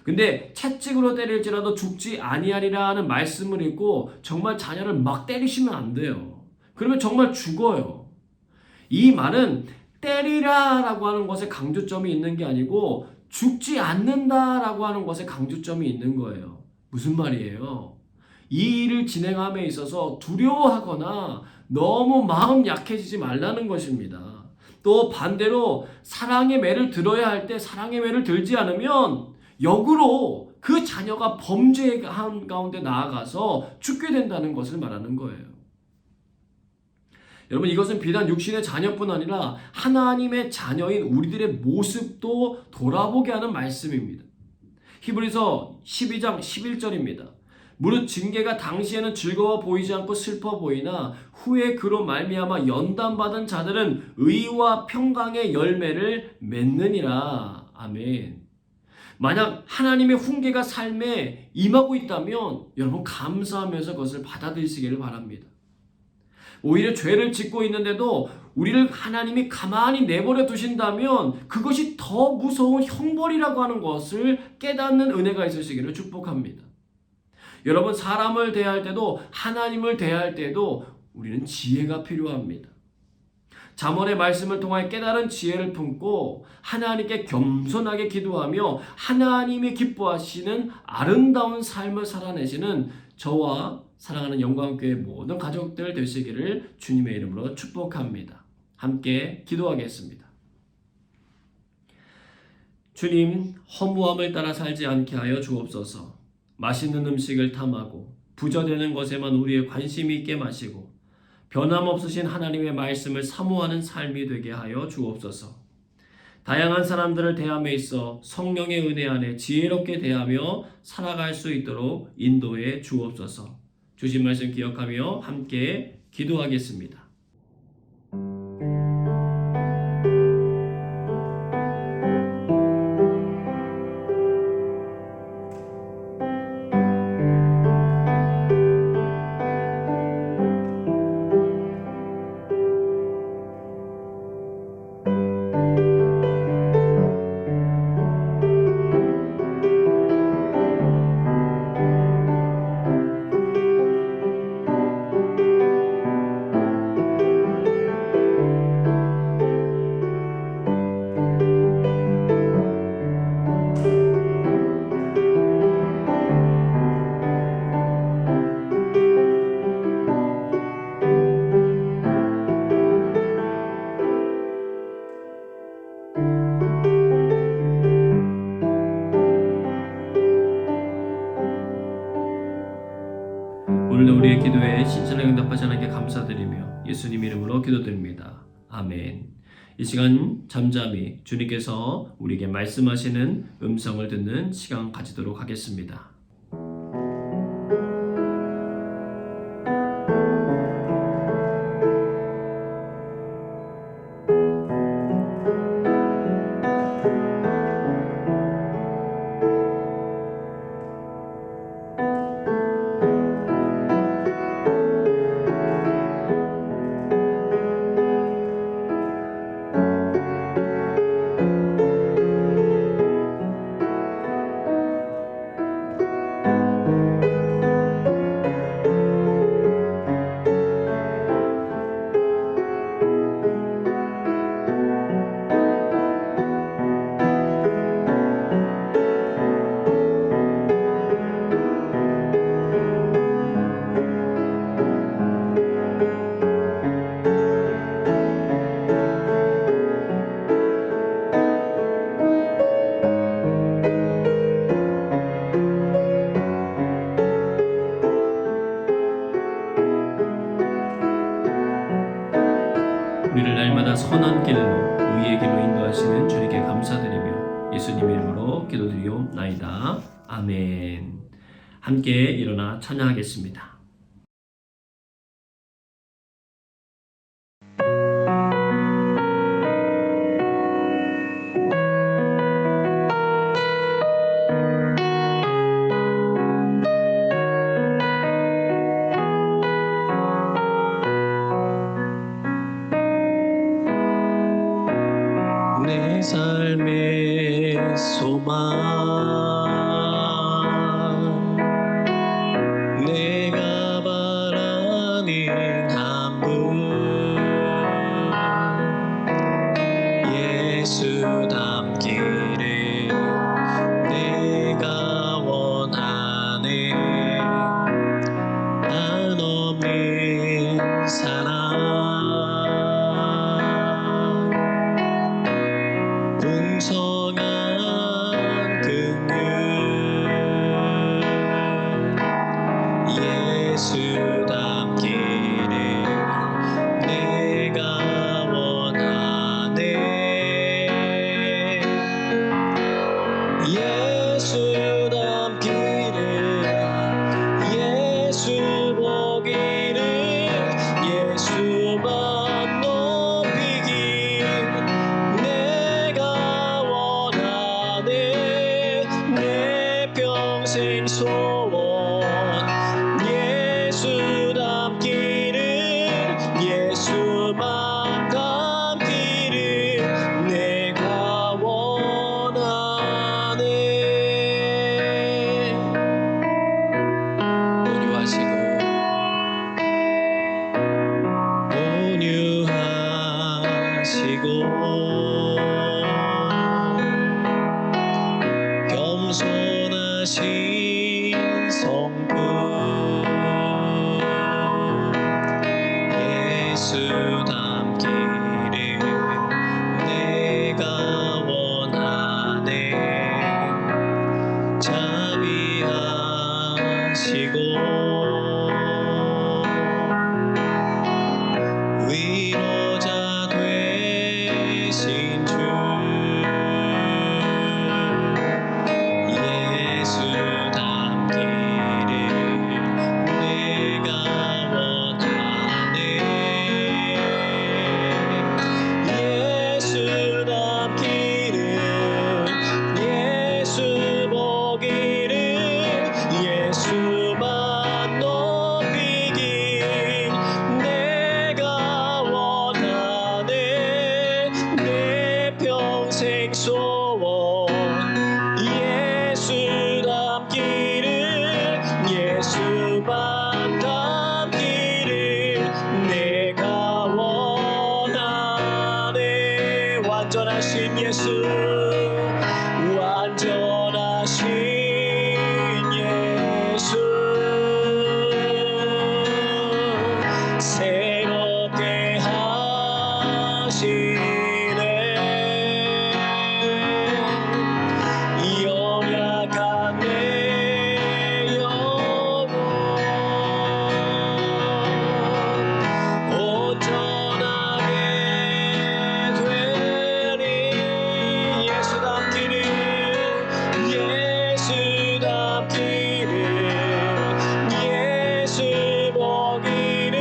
근데 채찍으로 때릴지라도 죽지 아니하리라 하는 말씀을 읽고 정말 자녀를 막 때리시면 안 돼요. 그러면 정말 죽어요. 이 말은 때리라라고 하는 것에 강조점이 있는 게 아니고 죽지 않는다라고 하는 것에 강조점이 있는 거예요. 무슨 말이에요? 이 일을 진행함에 있어서 두려워하거나 너무 마음 약해지지 말라는 것입니다. 또 반대로 사랑의 매를 들어야 할 때 사랑의 매를 들지 않으면 역으로 그 자녀가 범죄의 가운데 나아가서 죽게 된다는 것을 말하는 거예요. 여러분, 이것은 비단 육신의 자녀뿐 아니라 하나님의 자녀인 우리들의 모습도 돌아보게 하는 말씀입니다. 히브리서 12장 11절입니다. 무릇 징계가 당시에는 즐거워 보이지 않고 슬퍼 보이나 후에 그로 말미암아 연단받은 자들은 의와 평강의 열매를 맺느니라. 아멘. 만약 하나님의 훈계가 삶에 임하고 있다면 여러분 감사하면서 그것을 받아들이시기를 바랍니다. 오히려 죄를 짓고 있는데도 우리를 하나님이 가만히 내버려 두신다면 그것이 더 무서운 형벌이라고 하는 것을 깨닫는 은혜가 있으시기를 축복합니다. 여러분, 사람을 대할 때도 하나님을 대할 때도 우리는 지혜가 필요합니다. 잠언의 말씀을 통하여 깨달은 지혜를 품고 하나님께 겸손하게 기도하며 하나님이 기뻐하시는 아름다운 삶을 살아내시는 저와 사랑하는 영광교회 모든 가족들 되시기를 주님의 이름으로 축복합니다. 함께 기도하겠습니다. 주님, 허무함을 따라 살지 않게 하여 주옵소서. 맛있는 음식을 탐하고 부저되는 것에만 우리의 관심이 있게 마시고 변함없으신 하나님의 말씀을 사모하는 삶이 되게 하여 주옵소서. 다양한 사람들을 대함에 있어 성령의 은혜 안에 지혜롭게 대하며 살아갈 수 있도록 인도해 주옵소서. 주신 말씀 기억하며 함께 기도하겠습니다. 오늘도 우리의 기도에 신실하게 응답하시 하나님께 감사드리며 예수님 이름으로 기도드립니다. 아멘. 이 시간 잠잠히 주님께서 우리에게 말씀하시는 음성을 듣는 시간 가지도록 하겠습니다. 우리를 날마다 선한 길로 의의 길로 인도하시는 주님께 감사드리며 예수님 이름으로 기도드리옵나이다. 아멘. 함께 일어나 찬양하겠습니다. 소망 내가 바라는 한 분 예수 닮기를 내가 원하네 한없는 사랑 풍성한 긍휼 예수 닮기를 내가 원하네 예수 닮기를 예수 보기를 예수만 높이길 내가 원하네 내 평생 소원 예수 닮기를 예수만 닮기를 내가 원하네 온유하시고 겸손하신 성품 예수 닮기를 내가 원하네 자비하시고 위로자 되신 주 예수 닮기를 내가 원하네 예수 닮기를 예수 보기를 예수만 높이길 내가 원하네 내 평생 소원 예수 닮기를 예수만 닮기를 내가 원하네 완전하신 예수 완전하신 예수 새롭게 하시네 연약한 내 영혼 온전하게 되리 예수 닮기를 예수 닮기를 예수 보기를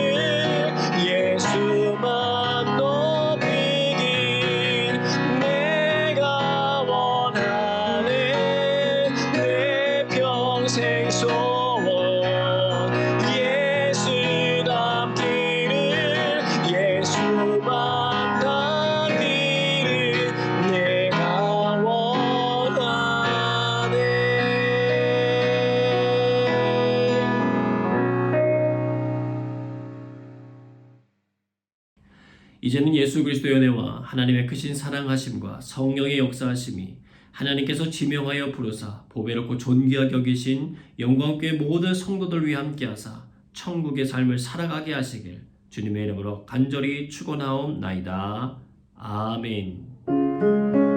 예수만 높이길 내가 원하네 내 평생 소원 예수 닮기를 예수만 닮기를 내가 원하네 이제는 예수 그리스도의 은혜와 하나님의 크신 사랑하심과 성령의 역사하심이 하나님께서 지명하여 부르사 보배롭고 존귀하게 여기신 영광교회 모든 성도들 위해 함께하사 천국의 삶을 살아가게 하시길 주님의 이름으로 간절히 축원하옵나이다. 아멘.